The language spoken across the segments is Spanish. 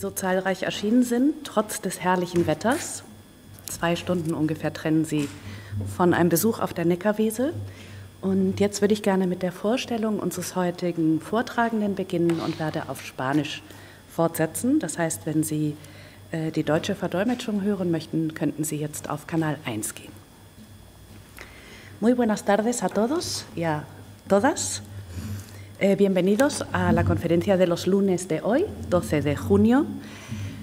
so zahlreich erschienen sind, trotz des herrlichen Wetters. 2 Stunden ungefähr trennen sie von einem Besuch auf der Neckarwiese. Und jetzt würde ich gerne mit der Vorstellung unseres heutigen Vortragenden beginnen und werde auf Spanisch fortsetzen. Das heißt, wenn Sie die deutsche Verdolmetschung hören möchten, könnten Sie jetzt auf Kanal 1 gehen. Muy buenas tardes a todos y a todas. Bienvenidos a la conferencia de los lunes de hoy, 12 de junio.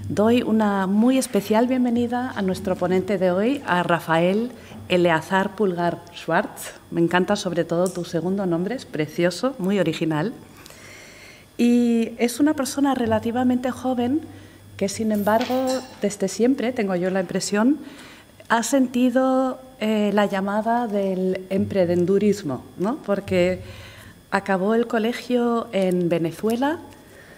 Doy una muy especial bienvenida a nuestro ponente de hoy, a Rafael Eleazar Pulgar Schwartz. Me encanta sobre todo tu segundo nombre, es precioso, muy original. Y es una persona relativamente joven que, sin embargo, desde siempre, tengo yo la impresión, ha sentido la llamada del emprendedurismo, ¿no? Porque acabó el colegio en Venezuela,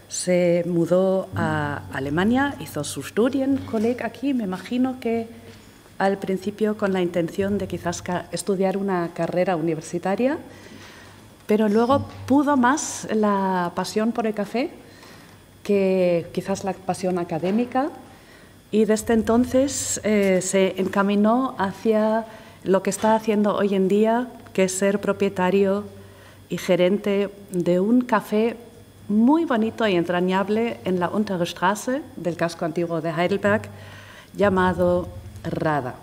se mudó a Alemania, hizo su Studienkolleg aquí, me imagino que al principio con la intención de quizás estudiar una carrera universitaria, pero luego pudo más la pasión por el café que quizás la pasión académica, y desde entonces se encaminó hacia lo que está haciendo hoy en día, que es ser propietario y gerente de un café muy bonito y entrañable en la Untere Straße del casco antiguo de Heidelberg, llamado Rada.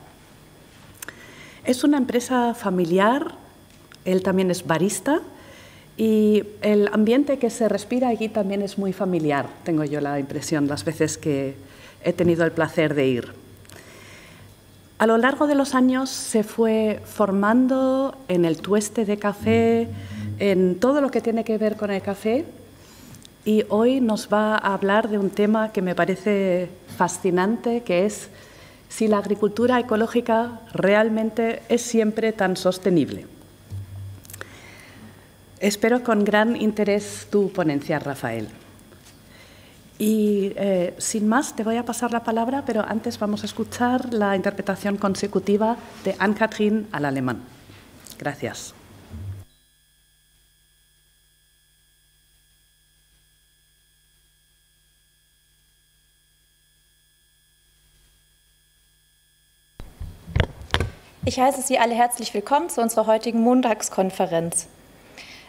Es una empresa familiar, él también es barista y el ambiente que se respira allí también es muy familiar, tengo yo la impresión las veces que he tenido el placer de ir. A lo largo de los años se fue formando en el tueste de café, en todo lo que tiene que ver con el café, y hoy nos va a hablar de un tema que me parece fascinante, que es si la agricultura ecológica realmente es siempre tan sostenible. Espero con gran interés tu ponencia, Rafael. Y sin más, te voy a pasar la palabra, pero antes vamos a escuchar la interpretación consecutiva de Anne-Kathrin al alemán. Gracias. Ich heiße Sie alle herzlich willkommen zu unserer heutigen Montagskonferenz.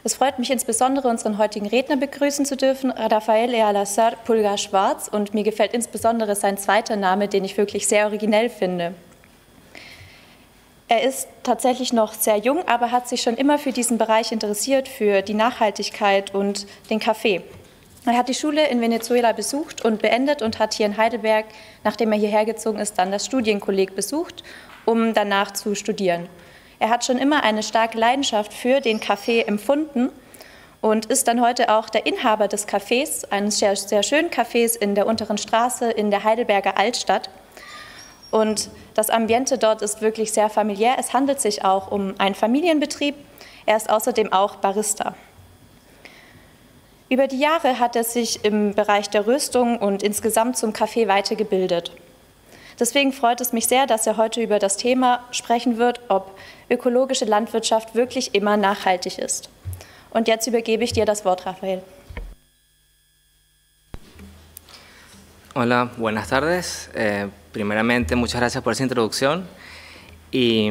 Es freut mich insbesondere, unseren heutigen Redner begrüßen zu dürfen, Rafael Eleazar Pulgar Schwartz, und mir gefällt insbesondere sein zweiter Name, den ich wirklich sehr originell finde. Er ist tatsächlich noch sehr jung, aber hat sich schon immer für diesen Bereich interessiert, für die Nachhaltigkeit und den Kaffee. Er hat die Schule in Venezuela besucht und beendet und hat hier in Heidelberg, nachdem er hierher gezogen ist, dann das Studienkolleg besucht, um danach zu studieren. Er hat schon immer eine starke Leidenschaft für den Kaffee empfunden und ist dann heute auch der Inhaber des Cafés, eines sehr, sehr schönen Cafés in der Unteren Straße in der Heidelberger Altstadt. Und das Ambiente dort ist wirklich sehr familiär. Es handelt sich auch um einen Familienbetrieb. Er ist außerdem auch Barista. Über die Jahre hat er sich im Bereich der Röstung und insgesamt zum Kaffee weitergebildet. Deswegen freut es mich sehr, dass er heute über das Thema sprechen wird, ob ökologische Landwirtschaft wirklich immer nachhaltig ist. Und jetzt übergebe ich dir das Wort, Rafael. Hola, buenas tardes. Primeramente, muchas gracias por esa introducción y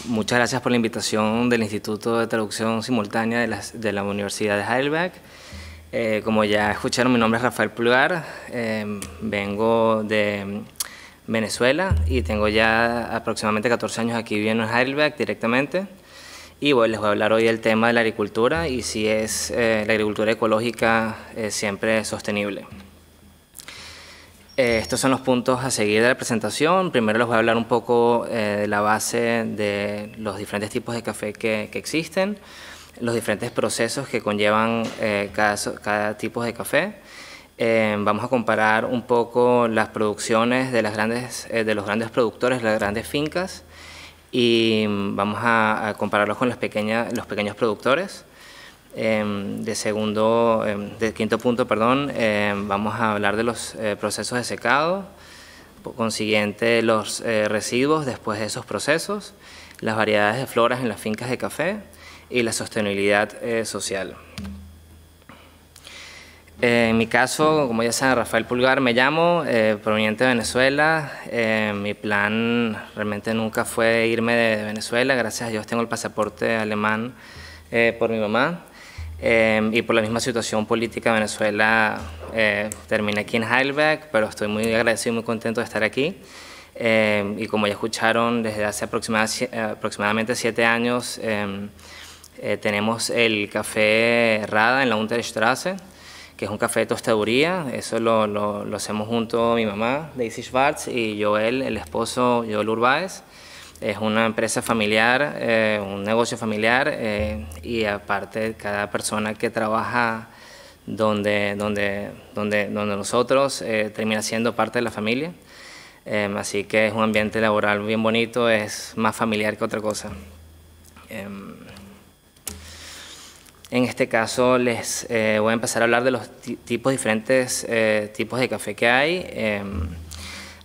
muchas gracias por la invitación del Instituto de Traducción Simultánea de la Universidad de Heidelberg. Como ya escucharon, mi nombre es Rafael Pulgar, vengo de Venezuela y tengo ya aproximadamente 14 años aquí viviendo en Heidelberg directamente, y les voy a hablar hoy del tema de la agricultura y si es la agricultura ecológica siempre sostenible. Estos son los puntos a seguir de la presentación. Primero les voy a hablar un poco de la base de los diferentes tipos de café que existen, los diferentes procesos que conllevan cada tipo de café. Vamos a comparar un poco las producciones de los grandes productores, las grandes fincas, y vamos a compararlos con los pequeños productores. De quinto punto, vamos a hablar de los procesos de secado, por consiguiente los residuos después de esos procesos, las variedades de floras en las fincas de café y la sostenibilidad social. En mi caso, como ya saben, Rafael Pulgar me llamo, proveniente de Venezuela. Mi plan realmente nunca fue irme de Venezuela. Gracias a Dios tengo el pasaporte alemán por mi mamá. Y por la misma situación política de Venezuela terminé aquí en Heidelberg, pero estoy muy agradecido y muy contento de estar aquí. Y como ya escucharon, desde hace aproximadamente 7 años tenemos el café Rada en la Unterstraße, que es un café de tostaduría. Eso lo hacemos junto a mi mamá, Daisy Schwartz, y Joel, el esposo, Joel Urbáez. Es una empresa familiar, un negocio familiar, y aparte cada persona que trabaja donde nosotros termina siendo parte de la familia. Así que es un ambiente laboral bien bonito, es más familiar que otra cosa. En este caso les voy a empezar a hablar de los diferentes tipos de café que hay.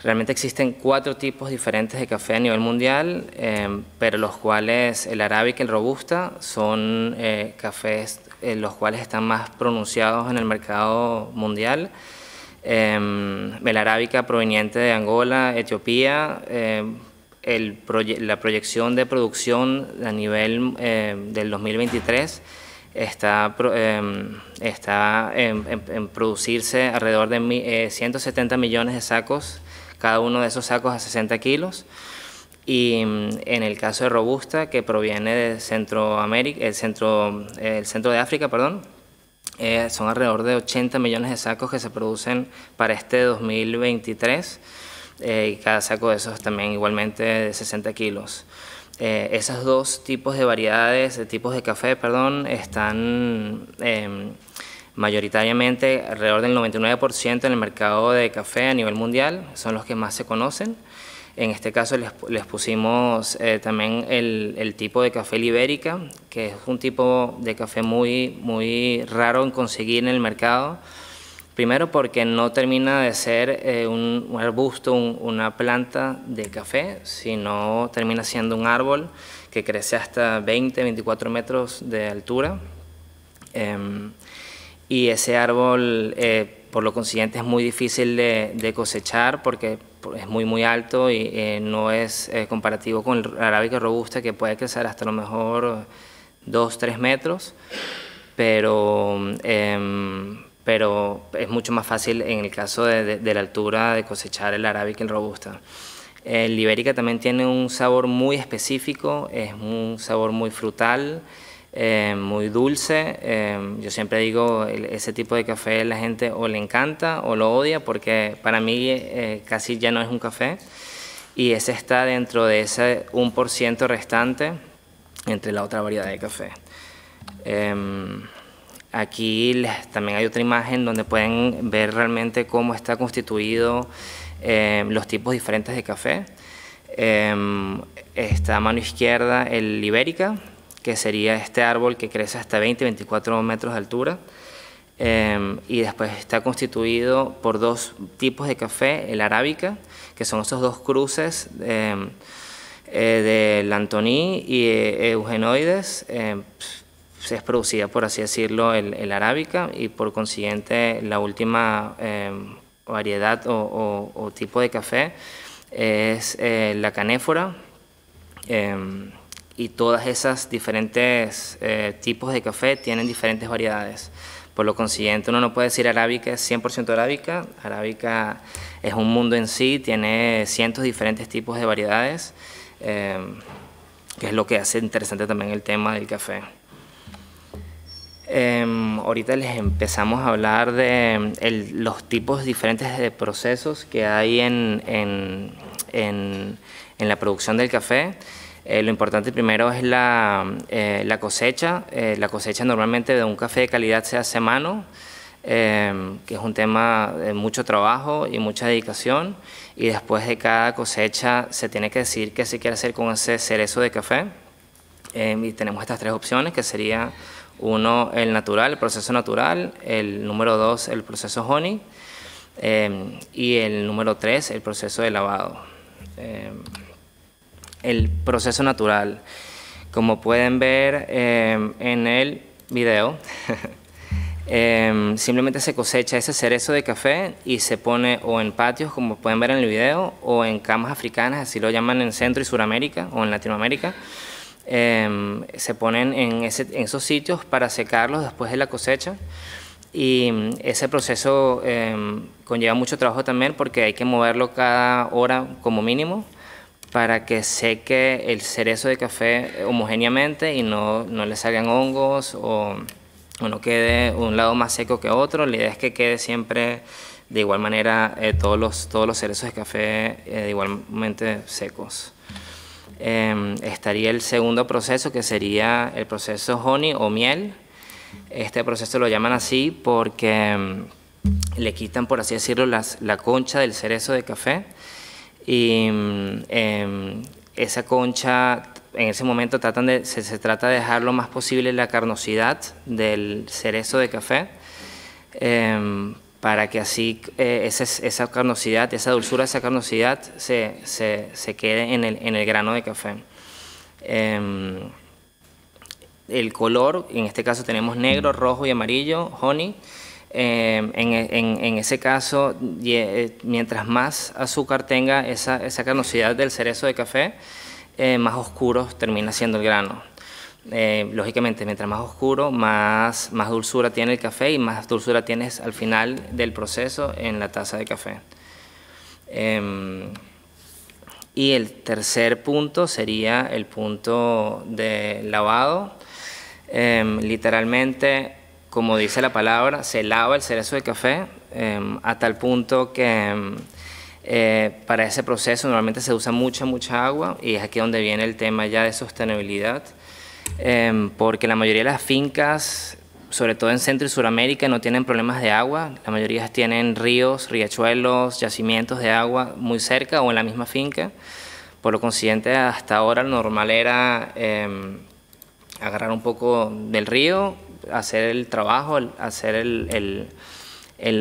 Realmente existen 4 tipos diferentes de café a nivel mundial, pero los cuales el arábica y el robusta son cafés los cuales están más pronunciados en el mercado mundial. El arábica proveniente de Angola, Etiopía, la proyección de producción a nivel del 2023 está en producirse alrededor de 170 millones de sacos, cada uno de esos sacos a 60 kilos. Y en el caso de robusta, que proviene de Centroamérica, el centro de África, perdón, son alrededor de 80 millones de sacos que se producen para este 2023, y cada saco de esos también igualmente de 60 kilos. Esos 2 tipos de variedades, de tipos de café, perdón, están mayoritariamente alrededor del 99% en el mercado de café a nivel mundial, son los que más se conocen. En este caso les pusimos también el tipo de café Libérica, que es un tipo de café muy raro en conseguir en el mercado. Primero porque no termina de ser un arbusto, una planta de café, sino termina siendo un árbol que crece hasta 20-24 metros de altura. Y ese árbol, por lo consiguiente, es muy difícil de cosechar porque es muy alto y no es comparativo con el arábica robusta, que puede crecer hasta a lo mejor 2-3 metros, pero es mucho más fácil en el caso de la altura de cosechar el arábica y el robusta. El ibérica también tiene un sabor muy específico, es un sabor muy frutal, muy dulce. Yo siempre digo, ese tipo de café la gente o le encanta o lo odia, porque para mí casi ya no es un café, y ese está dentro de ese 1% restante entre la otra variedad de café. Aquí también hay otra imagen donde pueden ver realmente cómo está constituido los tipos diferentes de café. Está a mano izquierda el ibérica, que sería este árbol que crece hasta 20-24 metros de altura, y después está constituido por 2 tipos de café, el arábica, que son esos 2 cruces del Antony y Eugenoides. Es producida, por así decirlo, el arábica, y por consiguiente la última variedad o tipo de café es la canéfora. Y todas esas diferentes tipos de café tienen diferentes variedades. Por lo consiguiente, uno no puede decir arábica es 100% arábica. Arábica es un mundo en sí, tiene cientos de diferentes tipos de variedades, que es lo que hace interesante también el tema del café. Ahorita les empezamos a hablar de los tipos diferentes de procesos que hay en la producción del café. Lo importante primero es la cosecha. La cosecha normalmente de un café de calidad se hace a mano, que es un tema de mucho trabajo y mucha dedicación, y después de cada cosecha se tiene que decidir qué se quiere hacer con ese cerezo de café. Y tenemos estas 3 opciones, que sería 1, el natural, el proceso natural; el número 2, el proceso honey; y el número 3, el proceso de lavado. El proceso natural, como pueden ver en el video, Simplemente se cosecha ese cerezo de café y se pone o en patios, como pueden ver en el video, o en camas africanas, así lo llaman en Centro y Suramérica o en Latinoamérica. Se ponen en esos sitios para secarlos después de la cosecha, y ese proceso conlleva mucho trabajo también porque hay que moverlo cada hora como mínimo para que seque el cerezo de café homogéneamente y no le salgan hongos o no quede un lado más seco que otro. La idea es que quede siempre de igual manera todos los cerezos de café igualmente secos. Estaría el segundo proceso, que sería el proceso honey o miel. Este proceso lo llaman así porque le quitan, por así decirlo, la concha del cerezo de café, y esa concha en ese momento se trata de dejar lo más posible la carnosidad del cerezo de café, para que así esa carnosidad, esa dulzura, esa carnosidad se quede en el grano de café. El color, en este caso tenemos negro, rojo y amarillo, honey. En ese caso, mientras más azúcar tenga esa carnosidad del cerezo de café, más oscuro termina siendo el grano. Lógicamente, mientras más oscuro, más dulzura tiene el café y más dulzura tienes al final del proceso en la taza de café. Y el tercer punto sería el punto de lavado. Literalmente, como dice la palabra, se lava el cerezo de café a tal punto que para ese proceso normalmente se usa mucha agua, y es aquí donde viene el tema ya de sostenibilidad, porque la mayoría de las fincas, sobre todo en Centro y Suramérica, no tienen problemas de agua. La mayoría tienen ríos, riachuelos, yacimientos de agua muy cerca o en la misma finca. Por lo consiguiente, hasta ahora lo normal era agarrar un poco del río, hacer el trabajo, hacer el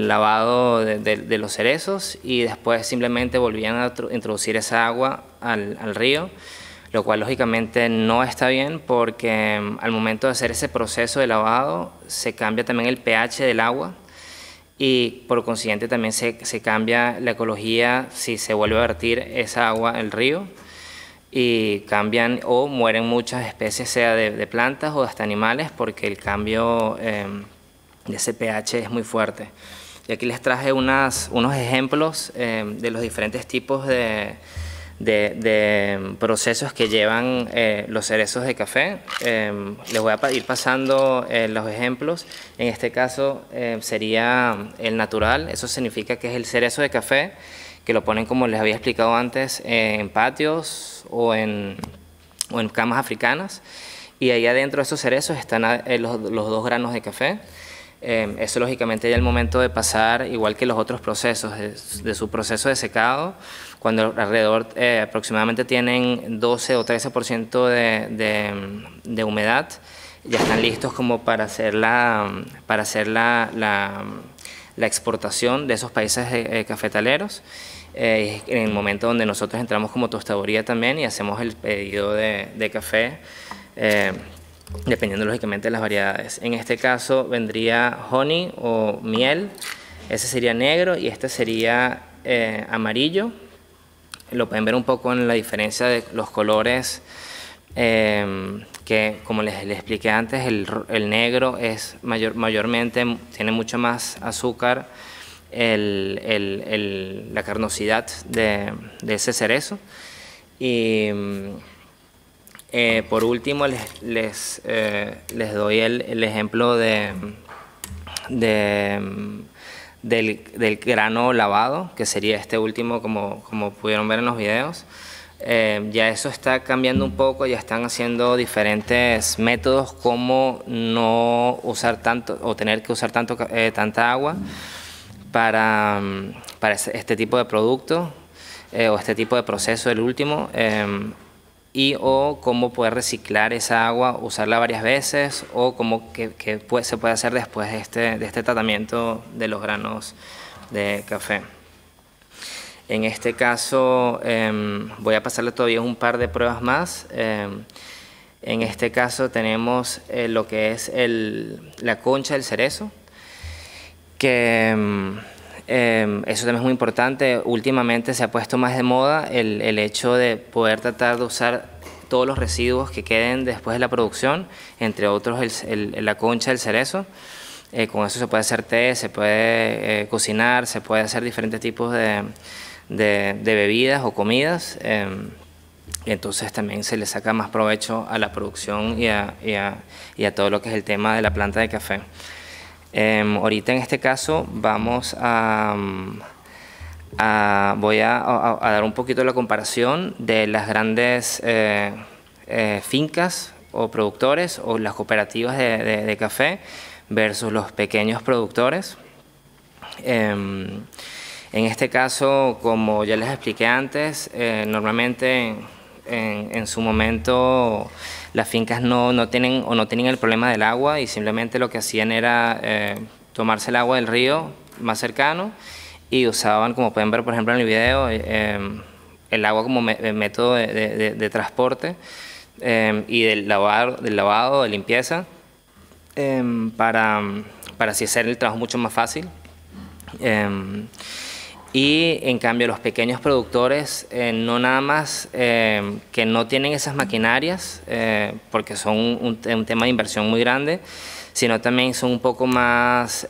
lavado de los cerezos, y después simplemente volvían a introducir esa agua al río, lo cual lógicamente no está bien porque al momento de hacer ese proceso de lavado se cambia también el pH del agua, y por consiguiente también se cambia la ecología si se vuelve a vertir esa agua al río, y cambian o mueren muchas especies, sea de plantas o hasta animales, porque el cambio de ese pH es muy fuerte. Y aquí les traje unos ejemplos de los diferentes tipos de procesos que llevan los cerezos de café. Les voy a ir pasando los ejemplos. En este caso sería el natural. Eso significa que es el cerezo de café, que lo ponen, como les había explicado antes, en patios o en camas africanas, y ahí adentro de esos cerezos están los 2 granos de café. Eso lógicamente ya el momento de pasar, igual que los otros procesos, de su proceso de secado, cuando alrededor aproximadamente tienen 12 o 13% de humedad, ya están listos como para hacer la exportación de esos países cafetaleros. En el momento donde nosotros entramos como tostaduría también y hacemos el pedido de café, dependiendo lógicamente de las variedades. En este caso vendría honey o miel, ese sería negro y este sería amarillo. Lo pueden ver un poco en la diferencia de los colores, que como les expliqué antes, el negro es mayormente, tiene mucho más azúcar, la carnosidad de ese cerezo. Y por último les doy el ejemplo del grano lavado, que sería este último, como pudieron ver en los videos. Ya eso está cambiando un poco, ya están haciendo diferentes métodos como no usar tanto o tener que usar tanta agua para este tipo de producto o este tipo de proceso, el último, o cómo poder reciclar esa agua, usarla varias veces, o cómo se puede hacer después de este tratamiento de los granos de café. En este caso voy a pasarle todavía un par de pruebas más. En este caso tenemos lo que es la concha del cerezo. que eso también es muy importante. Últimamente se ha puesto más de moda el hecho de poder tratar de usar todos los residuos que queden después de la producción, entre otros la concha del cerezo. Con eso se puede hacer té, se puede cocinar, se puede hacer diferentes tipos de bebidas o comidas. Entonces también se le saca más provecho a la producción y a todo lo que es el tema de la planta de café. Ahorita en este caso vamos voy a dar un poquito la comparación de las grandes fincas o productores o las cooperativas de café versus los pequeños productores. En este caso, como ya les expliqué antes, normalmente en su momento las fincas no tienen el problema del agua y simplemente lo que hacían era tomarse el agua del río más cercano y usaban, como pueden ver por ejemplo en el video, el agua como método de transporte y del lavado, de limpieza, para así hacer el trabajo mucho más fácil. Y en cambio los pequeños productores no nada más que no tienen esas maquinarias porque son un tema de inversión muy grande, sino también son un poco más,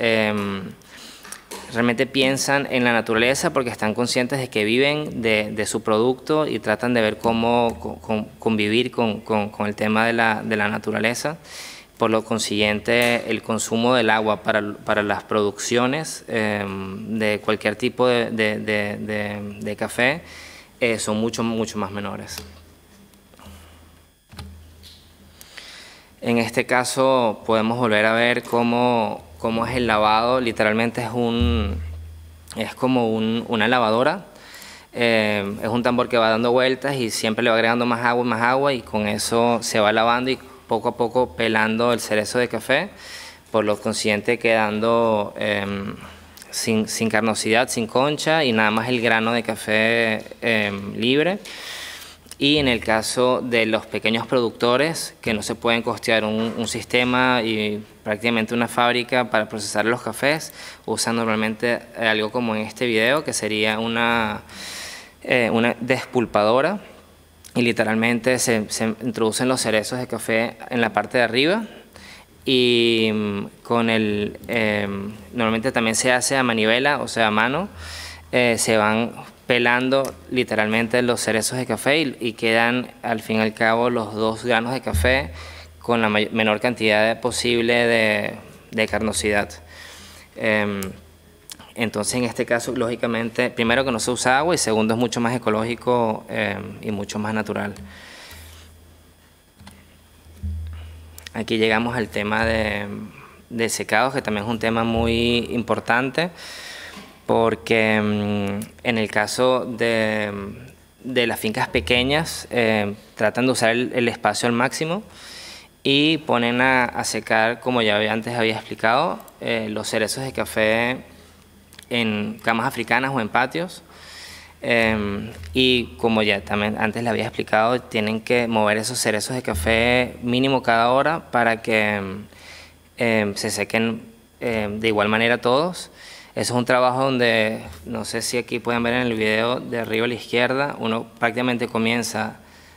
realmente piensan en la naturaleza porque están conscientes de que viven de su producto y tratan de ver cómo convivir con el tema de la naturaleza. Por lo consiguiente, el consumo del agua para las producciones de cualquier tipo de café son mucho más menores. En este caso podemos volver a ver cómo es el lavado. Literalmente es como una lavadora. Es un tambor que va dando vueltas y siempre le va agregando más agua y con eso se va lavando y poco a poco pelando el cerezo de café, por lo consiguiente quedando sin carnosidad, sin concha y nada más el grano de café libre. Y en el caso de los pequeños productores que no se pueden costear un sistema y prácticamente una fábrica para procesar los cafés, usan normalmente algo como en este video, que sería una despulpadora. Y literalmente se introducen los cerezos de café en la parte de arriba y normalmente también se hace a manivela, o sea a mano, se van pelando literalmente los cerezos de café y quedan al fin y al cabo los dos granos de café con la menor cantidad posible de carnosidad. Entonces, en este caso, lógicamente, primero que no se usa agua y segundo es mucho más ecológico y mucho más natural. Aquí llegamos al tema de secados, que también es un tema muy importante, porque en el caso de las fincas pequeñas tratan de usar el espacio al máximo y ponen a secar, como ya antes había explicado, los cerezos de café en camas africanas o en patios, y como ya también antes le había explicado, tienen que mover esos cerezos de café mínimo cada hora para que se sequen de igual manera todos. Eso es un trabajo donde, no sé si aquí pueden ver en el video de arriba a la izquierda, uno prácticamente comienza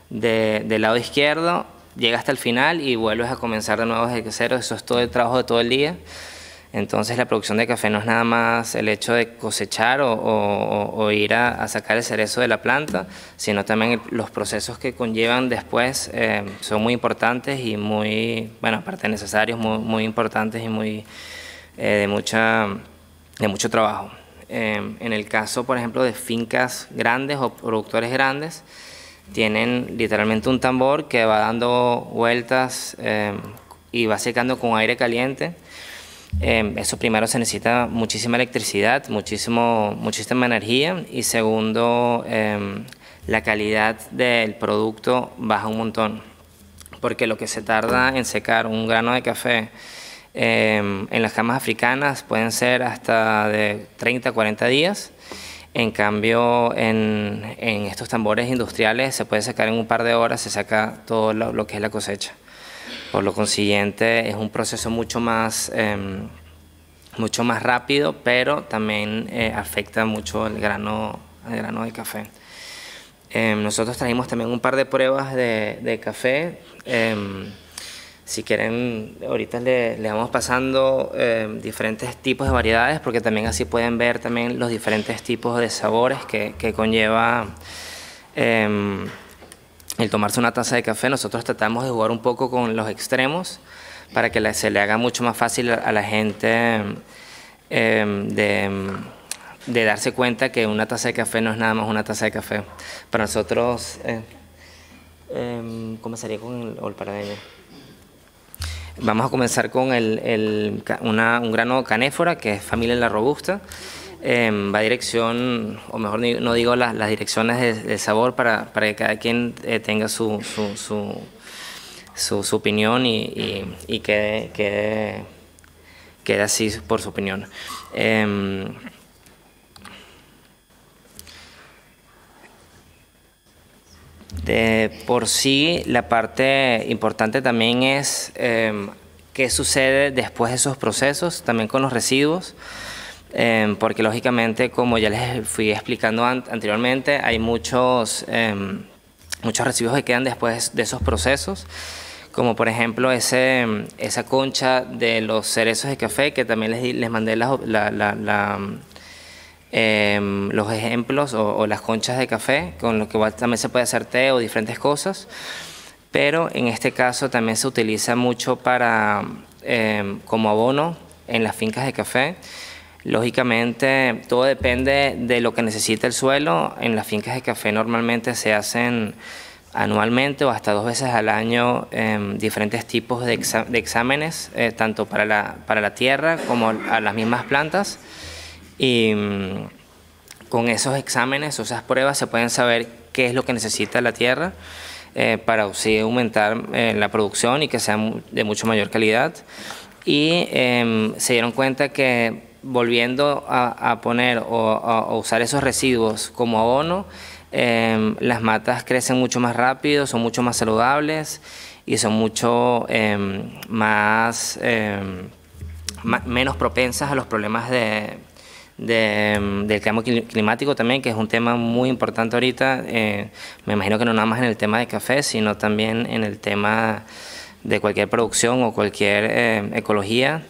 del lado izquierdo, llega hasta el final y vuelves a comenzar de nuevo desde cero. Eso es todo el trabajo de todo el día. Entonces la producción de café no es nada más el hecho de cosechar o ir a sacar el cerezo de la planta, sino también los procesos que conllevan después son muy importantes y muy, bueno, aparte necesarios, muy importantes y muy de mucho trabajo. En el caso, por ejemplo, de fincas grandes o productores grandes, tienen literalmente un tambor que va dando vueltas y va secando con aire caliente. Eso primero se necesita muchísima electricidad, muchísima energía, y segundo, la calidad del producto baja un montón, porque lo que se tarda en secar un grano de café en las camas africanas pueden ser hasta de 30 a 40 días. En cambio, en estos tambores industriales se puede secar en un par de horas, se saca todo lo que es la cosecha. Por lo consiguiente, es un proceso mucho más mucho más rápido, pero también afecta mucho el grano de café. Nosotros trajimos también un par de pruebas de café. Si quieren, ahorita le vamos pasando diferentes tipos de variedades, porque también así pueden ver también los diferentes tipos de sabores que conlleva el tomarse una taza de café. Nosotros tratamos de jugar un poco con los extremos para que se le haga mucho más fácil a la gente de darse cuenta que una taza de café no es nada más una taza de café. Para nosotros, comenzaría con el paradeño. Vamos a comenzar con un grano canéfora, que es familia de la robusta. Va a dirección, o mejor no digo las direcciones de sabor, para que cada quien tenga su opinión y quede así por su opinión. Por sí, la parte importante también es qué sucede después de esos procesos, también con los residuos, porque lógicamente, como ya les fui explicando anteriormente, hay muchos residuos que quedan después de esos procesos, como por ejemplo esa concha de los cerezos de café, que también les mandé los ejemplos, o las conchas de café, con lo que también se puede hacer té o diferentes cosas, pero en este caso también se utiliza mucho como abono en las fincas de café. Lógicamente todo depende de lo que necesita el suelo. En las fincas de café normalmente se hacen anualmente o hasta 2 veces al año diferentes tipos de exámenes, tanto para la tierra como a las mismas plantas. Y con esos exámenes o esas pruebas se pueden saber qué es lo que necesita la tierra para así aumentar la producción y que sea de mucho mayor calidad. Y se dieron cuenta que volviendo a poner o a usar esos residuos como abono, las matas crecen mucho más rápido, son mucho más saludables y son mucho menos propensas a los problemas del cambio climático también, que es un tema muy importante ahorita. Me imagino que no nada más en el tema de café, sino también en el tema de cualquier producción o cualquier ecología,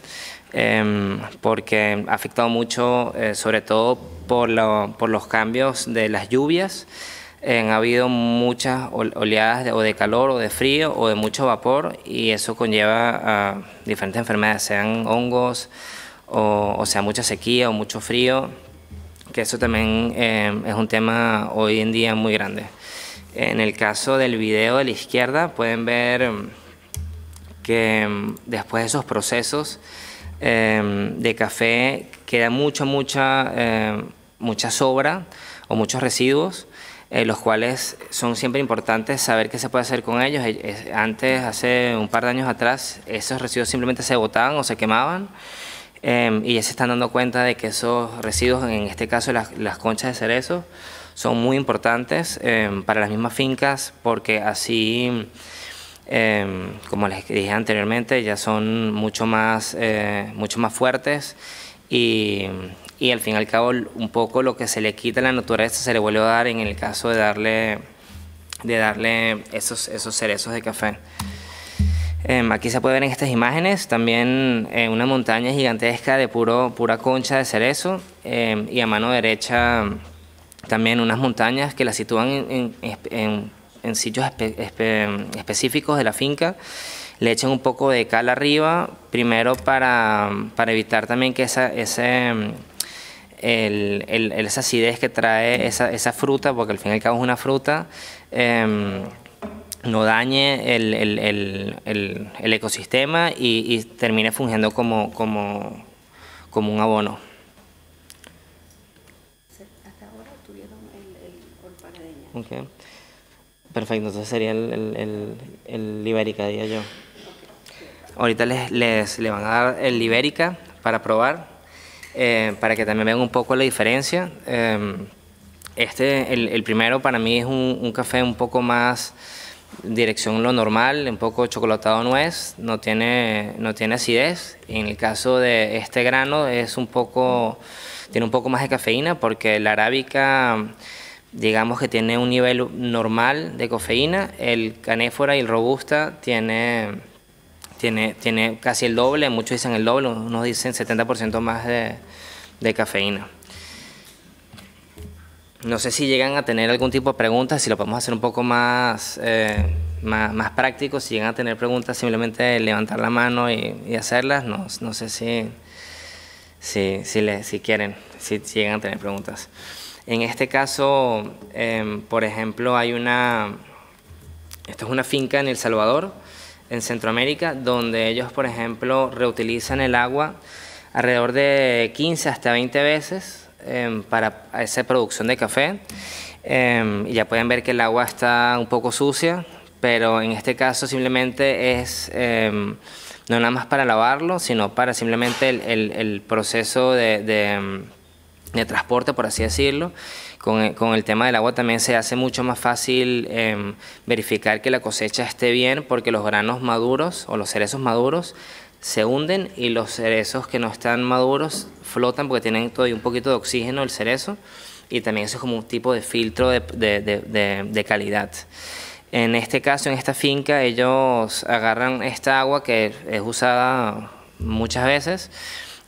porque ha afectado mucho, sobre todo por los cambios de las lluvias. Ha habido muchas oleadas de calor o de frío o de mucho vapor, y eso conlleva a diferentes enfermedades, sean hongos, o sea mucha sequía o mucho frío, que eso también es un tema hoy en día muy grande. En el caso del video de la izquierda pueden ver que después de esos procesos de café queda mucha sobra o muchos residuos, los cuales son siempre importantes saber qué se puede hacer con ellos. Antes, hace un par de años atrás, esos residuos simplemente se botaban o se quemaban. Y ya se están dando cuenta de que esos residuos, en este caso las conchas de cerezo, son muy importantes para las mismas fincas, porque así, como les dije anteriormente, ya son mucho más fuertes, y al fin y al cabo un poco lo que se le quita a la naturaleza se le vuelve a dar en el caso de darle esos cerezos de café. Aquí se puede ver en estas imágenes también una montaña gigantesca de pura concha de cerezo, y a mano derecha también unas montañas que las sitúan en sitios específicos de la finca. Le echan un poco de cal arriba, primero para evitar también que esa acidez que trae esa fruta, porque al fin y al cabo es una fruta, no dañe el ecosistema y termine fungiendo como un abono. Hasta ahora tuvieron el paradeña. Okay. Perfecto, entonces sería el Ibérica, diría yo. Ahorita le van a dar el Ibérica para probar, para que también vean un poco la diferencia. El primero para mí es un café un poco más dirección lo normal, un poco chocolatado nuez, no tiene acidez. En el caso de este grano es tiene un poco más de cafeína porque la arábica, digamos que tiene un nivel normal de cafeína, el canéfora y el robusta tiene casi el doble, muchos dicen el doble, unos dicen 70% más de cafeína. No sé si llegan a tener algún tipo de preguntas, si lo podemos hacer un poco más práctico, si llegan a tener preguntas, simplemente levantar la mano y hacerlas. No sé si quieren, si llegan a tener preguntas. En este caso, por ejemplo, esto es una finca en El Salvador, en Centroamérica, donde ellos, por ejemplo, reutilizan el agua alrededor de 15 hasta 20 veces para esa producción de café. Y ya pueden ver que el agua está un poco sucia, pero en este caso simplemente es no nada más para lavarlo, sino para simplemente el proceso de transporte, por así decirlo. Con el tema del agua también se hace mucho más fácil verificar que la cosecha esté bien, porque los granos maduros o los cerezos maduros se hunden y los cerezos que no están maduros flotan porque tienen todavía un poquito de oxígeno el cerezo, y también eso es como un tipo de filtro de calidad. En este caso, en esta finca, ellos agarran esta agua que es usada muchas veces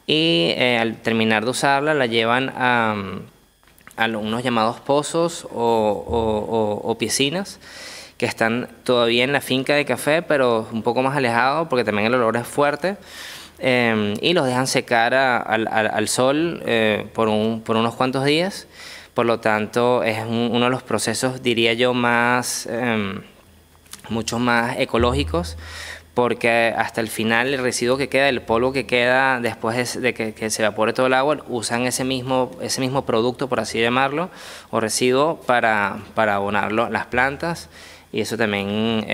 y al terminar de usarla la llevan a unos llamados pozos o piscinas que están todavía en la finca de café, pero un poco más alejado porque también el olor es fuerte, y los dejan secar al sol por unos cuantos días. Por lo tanto, es uno de los procesos, diría yo, mucho más ecológicos, porque hasta el final el residuo que queda, el polvo que queda después de que se evapore todo el agua, usan ese mismo producto, por así llamarlo, o residuo para abonarlo las plantas, y eso también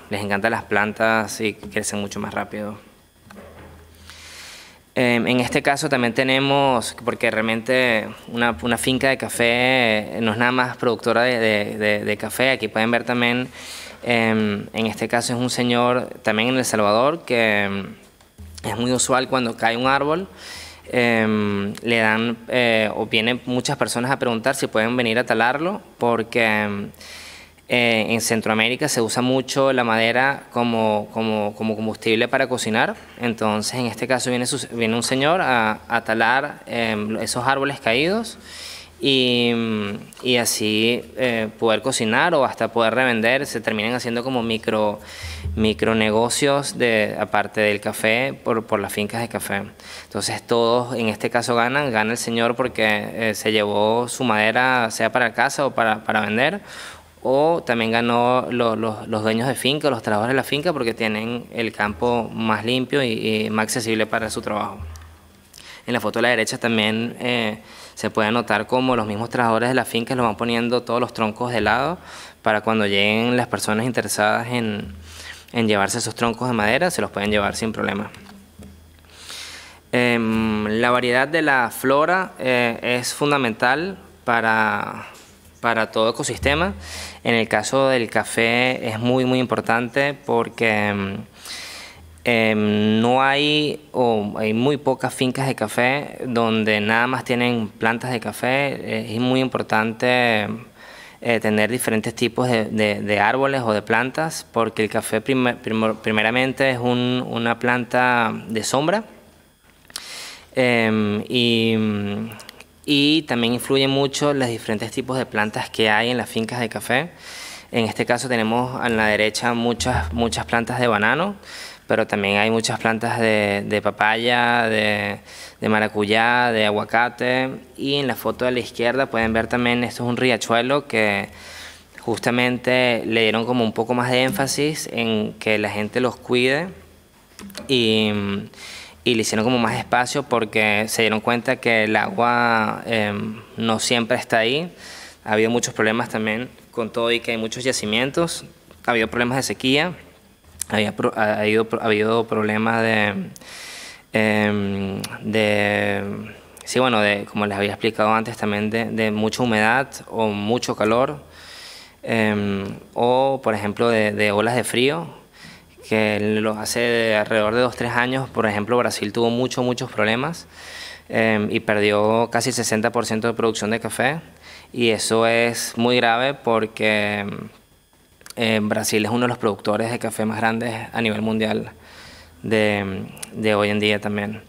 les encanta a las plantas y crecen mucho más rápido. En este caso también tenemos, porque realmente una finca de café no es nada más productora de café. Aquí pueden ver también, en este caso es un señor también en El Salvador, que es muy usual cuando cae un árbol, le dan, o vienen muchas personas a preguntar si pueden venir a talarlo, porque en Centroamérica se usa mucho la madera como combustible para cocinar. Entonces, en este caso viene un señor a talar esos árboles caídos y así poder cocinar o hasta poder revender. Se terminan haciendo como micronegocios aparte del café por las fincas de café. Entonces todos en este caso gana el señor porque se llevó su madera, sea para casa o para vender, o también ganó los dueños de finca, los trabajadores de la finca, porque tienen el campo más limpio y más accesible para su trabajo. En la foto de la derecha también se puede notar cómo los mismos trabajadores de la finca los van poniendo todos los troncos de lado para cuando lleguen las personas interesadas en llevarse esos troncos de madera, se los pueden llevar sin problema. La variedad de la flora es fundamental para todo ecosistema. En el caso del café es muy importante porque no hay, o hay muy pocas fincas de café donde nada más tienen plantas de café. Es muy importante tener diferentes tipos de árboles o de plantas, porque el café primeramente es una planta de sombra, y también influyen mucho los diferentes tipos de plantas que hay en las fincas de café. En este caso tenemos a la derecha muchas plantas de banano, pero también hay muchas plantas de papaya, de maracuyá, de aguacate. Y en la foto de la izquierda pueden ver también, esto es un riachuelo que justamente le dieron como un poco más de énfasis en que la gente los cuide, y le hicieron como más espacio porque se dieron cuenta que el agua no siempre está ahí. Ha habido muchos problemas también con todo y que hay muchos yacimientos. Ha habido problemas de sequía, ha habido problemas como les había explicado antes, también de mucha humedad o mucho calor. o por ejemplo de olas de frío, que hace alrededor de 2-3 años, por ejemplo, Brasil tuvo muchos problemas y perdió casi el 60% de producción de café, y eso es muy grave porque Brasil es uno de los productores de café más grandes a nivel mundial de hoy en día también.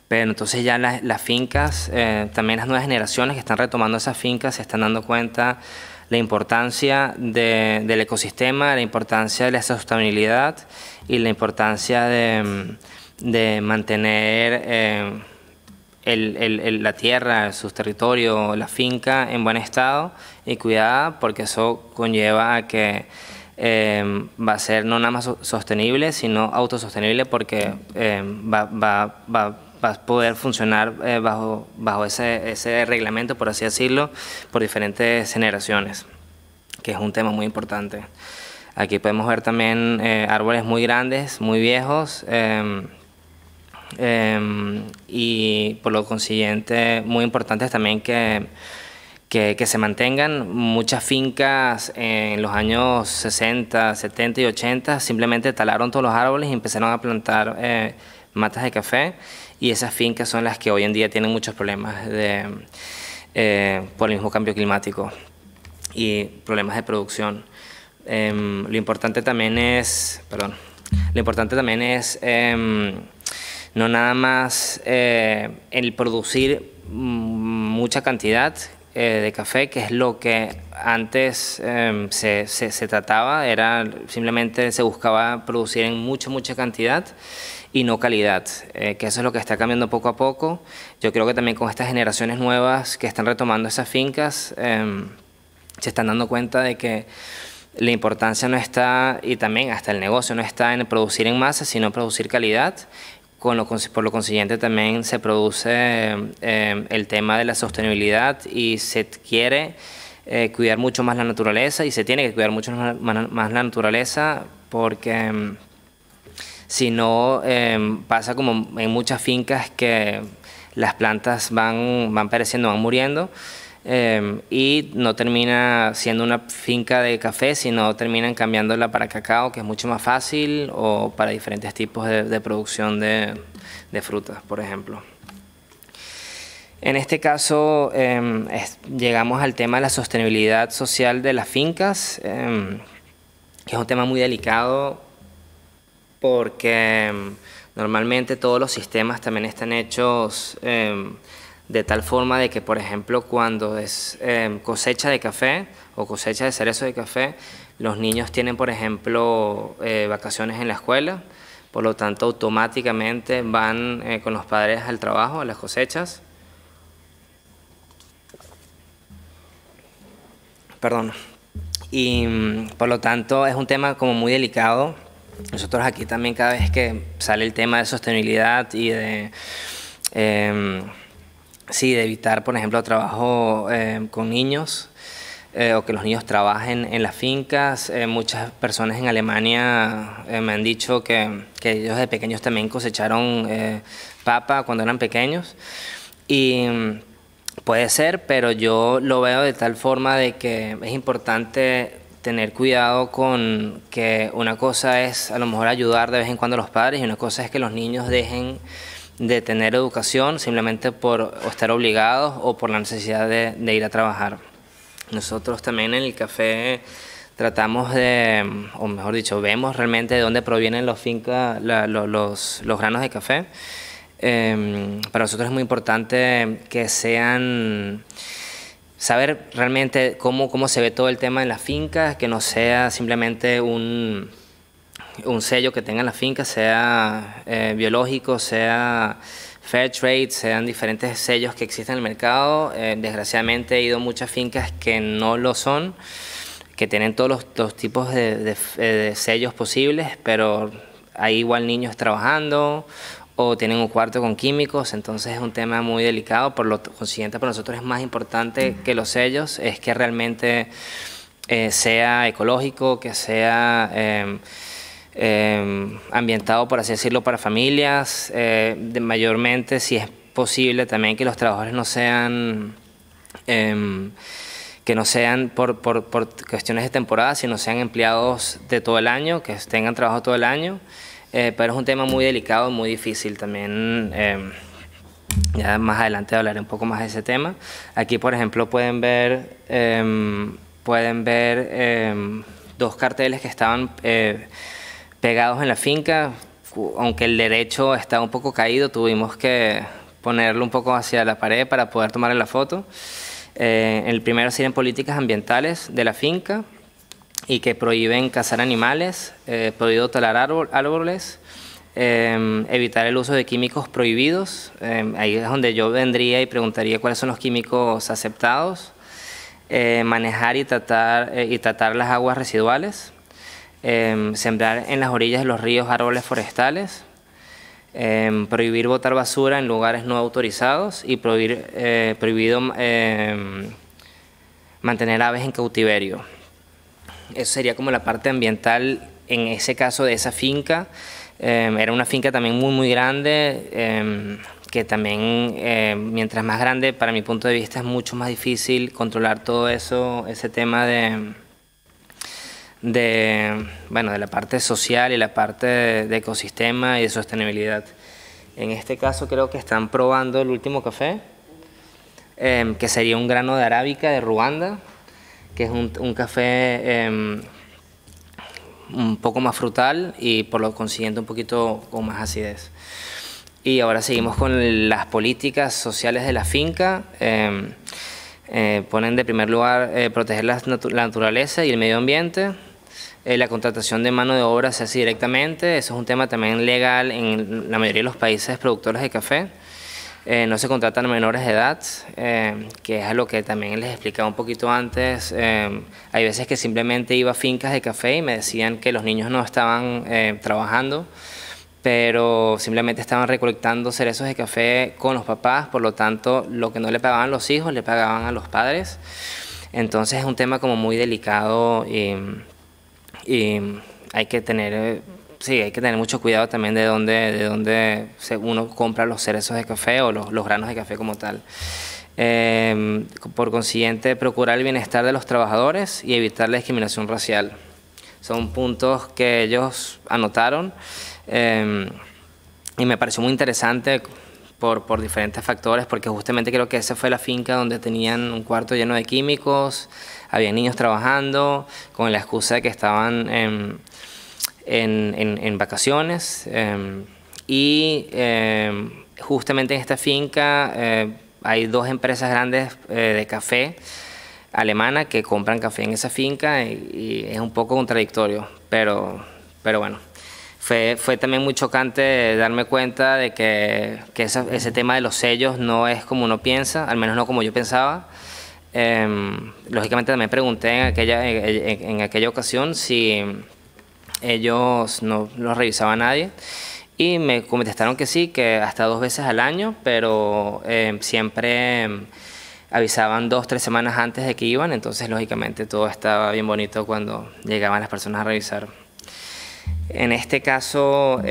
Pero entonces ya las fincas, también las nuevas generaciones que están retomando esas fincas se están dando cuenta la importancia del ecosistema, la importancia de la sostenibilidad y la importancia de mantener la tierra, sus territorios, la finca en buen estado y cuidada, porque eso conlleva a que va a ser no nada más sostenible, sino autosostenible, porque va a poder funcionar bajo ese reglamento, por así decirlo, por diferentes generaciones, que es un tema muy importante. Aquí podemos ver también árboles muy grandes, muy viejos, y por lo consiguiente muy importante es también que se mantengan. Muchas fincas en los años 60, 70 y 80 simplemente talaron todos los árboles y empezaron a plantar matas de café, y esas fincas son las que hoy en día tienen muchos problemas por el mismo cambio climático y problemas de producción. Lo importante también es, no nada más el producir mucha cantidad de café, que es lo que antes se trataba, simplemente se buscaba producir en mucha cantidad y no calidad, que eso es lo que está cambiando poco a poco. Yo creo que también con estas generaciones nuevas que están retomando esas fincas, se están dando cuenta de que la importancia no está, y también hasta el negocio no está en producir en masa, sino en producir calidad. Por lo consiguiente también se produce el tema de la sostenibilidad, y se quiere cuidar mucho más la naturaleza, y se tiene que cuidar mucho más la naturaleza, porque si no pasa como en muchas fincas que las plantas van pereciendo, van muriendo, y no termina siendo una finca de café, sino terminan cambiándola para cacao, que es mucho más fácil, o para diferentes tipos de producción de frutas, por ejemplo. En este caso llegamos al tema de la sostenibilidad social de las fincas, que es un tema muy delicado, porque normalmente todos los sistemas también están hechos de tal forma de que, por ejemplo, cuando es cosecha de café o cosecha de cerezo de café, los niños tienen, por ejemplo, vacaciones en la escuela, por lo tanto automáticamente van con los padres al trabajo, a las cosechas. Perdón. Y por lo tanto es un tema como muy delicado. Nosotros aquí también, cada vez que sale el tema de sostenibilidad y de evitar, por ejemplo, trabajo con niños, o que los niños trabajen en las fincas. Muchas personas en Alemania me han dicho que ellos de pequeños también cosecharon papa cuando eran pequeños, y puede ser, pero yo lo veo de tal forma de que es importante tener cuidado con que una cosa es a lo mejor ayudar de vez en cuando a los padres, y una cosa es que los niños dejen de tener educación simplemente por estar obligados o por la necesidad de ir a trabajar. Nosotros también en el café tratamos o mejor dicho, vemos realmente de dónde provienen los granos de café. Para nosotros es muy importante que saber realmente cómo se ve todo el tema en las fincas, que no sea simplemente un sello que tenga la finca, sea biológico, sea fair trade, sean diferentes sellos que existen en el mercado. Desgraciadamente he ido a muchas fincas que no lo son, que tienen todos los tipos de sellos posibles, pero hay igual niños trabajando o tienen un cuarto con químicos. Entonces es un tema muy delicado. Por lo consiguiente, para nosotros es más importante que los sellos, es que realmente sea ecológico, que sea ambientado, por así decirlo, para familias, mayormente, si es posible, también que los trabajadores no sean que no sean por cuestiones de temporada, sino sean empleados de todo el año, que tengan trabajo todo el año, pero es un tema muy delicado, muy difícil también. Ya más adelante hablaré un poco más de ese tema. Aquí, por ejemplo, pueden ver dos carteles que estaban pegados en la finca. Aunque el derecho está un poco caído, tuvimos que ponerlo un poco hacia la pared para poder tomarle la foto. El primero serían políticas ambientales de la finca y que prohíben cazar animales, prohibido talar árboles, evitar el uso de químicos prohibidos. Ahí es donde yo vendría y preguntaría cuáles son los químicos aceptados. Manejar y tratar las aguas residuales. Sembrar en las orillas de los ríos árboles forestales. Prohibir botar basura en lugares no autorizados y prohibido mantener aves en cautiverio. Eso sería como la parte ambiental en ese caso de esa finca. Era una finca también muy grande, que también mientras más grande, para mi punto de vista, es mucho más difícil controlar todo eso, ese tema de la parte social y la parte de ecosistema y de sostenibilidad. En este caso creo que están probando el último café, que sería un grano de arábica de Ruanda, que es un café un poco más frutal y por lo consiguiente un poquito con más acidez. Y ahora seguimos con las políticas sociales de la finca. Ponen de primer lugar proteger la naturaleza y el medio ambiente. La contratación de mano de obra se hace directamente. Eso es un tema también legal en la mayoría de los países productores de café. No se contratan menores de edad, que es a lo que también les explicaba un poquito antes. Hay veces que simplemente iba a fincas de café y me decían que los niños no estaban trabajando, pero simplemente estaban recolectando cerezos de café con los papás, por lo tanto lo que no le pagaban los hijos le pagaban a los padres. Entonces es un tema como muy delicado y hay que tener mucho cuidado también de dónde uno compra los cerezos de café o los granos de café como tal. Por consiguiente, procurar el bienestar de los trabajadores y evitar la discriminación racial. Son puntos que ellos anotaron y me pareció muy interesante por diferentes factores, porque justamente creo que esa fue la finca donde tenían un cuarto lleno de químicos, había niños trabajando con la excusa de que estaban en vacaciones, y justamente en esta finca hay dos empresas grandes de café alemana que compran café en esa finca y es un poco contradictorio, pero bueno. Fue también muy chocante darme cuenta de que ese tema de los sellos no es como uno piensa, al menos no como yo pensaba. Lógicamente también pregunté en aquella ocasión si ellos no los revisaba nadie y me contestaron que sí, que hasta 2 veces al año, pero siempre avisaban 2-3 semanas antes de que iban, entonces lógicamente todo estaba bien bonito cuando llegaban las personas a revisar. En este caso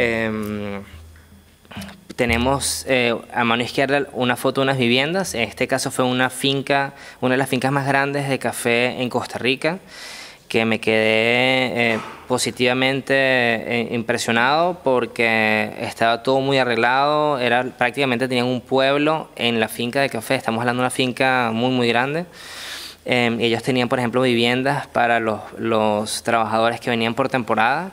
tenemos a mano izquierda una foto de unas viviendas. En este caso fue una de las fincas más grandes de café en Costa Rica, que me quedé positivamente impresionado porque estaba todo muy arreglado. Prácticamente tenían un pueblo en la finca de café. Estamos hablando de una finca muy grande. Ellos tenían, por ejemplo, viviendas para los trabajadores que venían por temporada,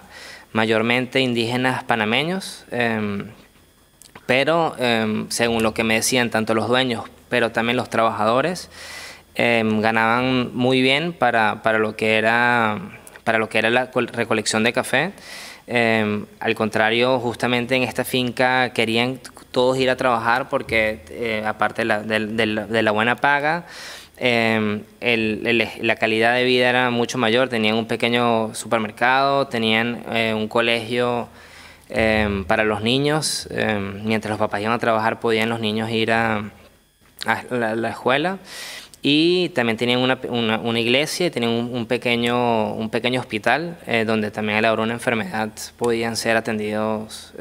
mayormente indígenas panameños, pero según lo que me decían tanto los dueños, pero también los trabajadores, ganaban muy bien para lo que era la recolección de café. Al contrario, justamente en esta finca querían todos ir a trabajar porque aparte de la buena paga, la calidad de vida era mucho mayor. Tenían un pequeño supermercado, tenían un colegio para los niños. Mientras los papás iban a trabajar podían los niños ir a la escuela, y también tenían una iglesia y tenían un pequeño hospital donde también al haber una enfermedad podían ser atendidos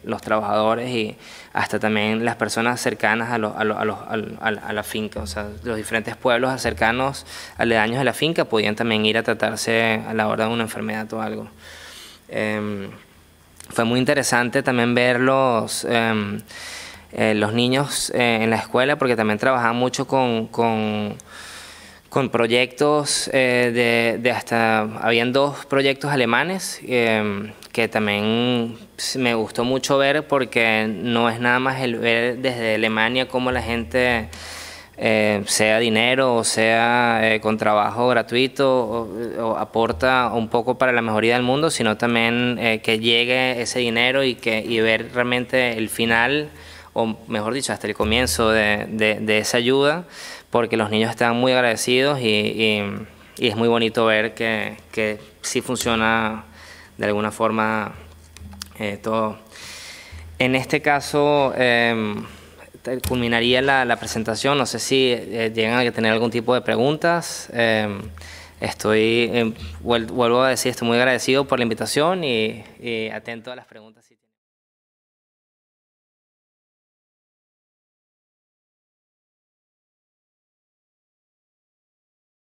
los trabajadores y hasta también las personas cercanas a la finca, o sea, los diferentes pueblos cercanos, aledaños a la finca, podían también ir a tratarse a la hora de una enfermedad o algo. Fue muy interesante también ver los niños en la escuela, porque también trabajaban mucho con proyectos habían 2 proyectos alemanes que también me gustó mucho ver, porque no es nada más el ver desde Alemania cómo la gente, sea dinero o sea con trabajo gratuito, o aporta un poco para la mejoría del mundo, sino también que llegue ese dinero y ver realmente el final, o mejor dicho, hasta el comienzo de esa ayuda, porque los niños estaban muy agradecidos y es muy bonito ver que sí funciona de alguna forma todo. En este caso culminaría la presentación. No sé si llegan a tener algún tipo de preguntas. Vuelvo a decir, estoy muy agradecido por la invitación y atento a las preguntas.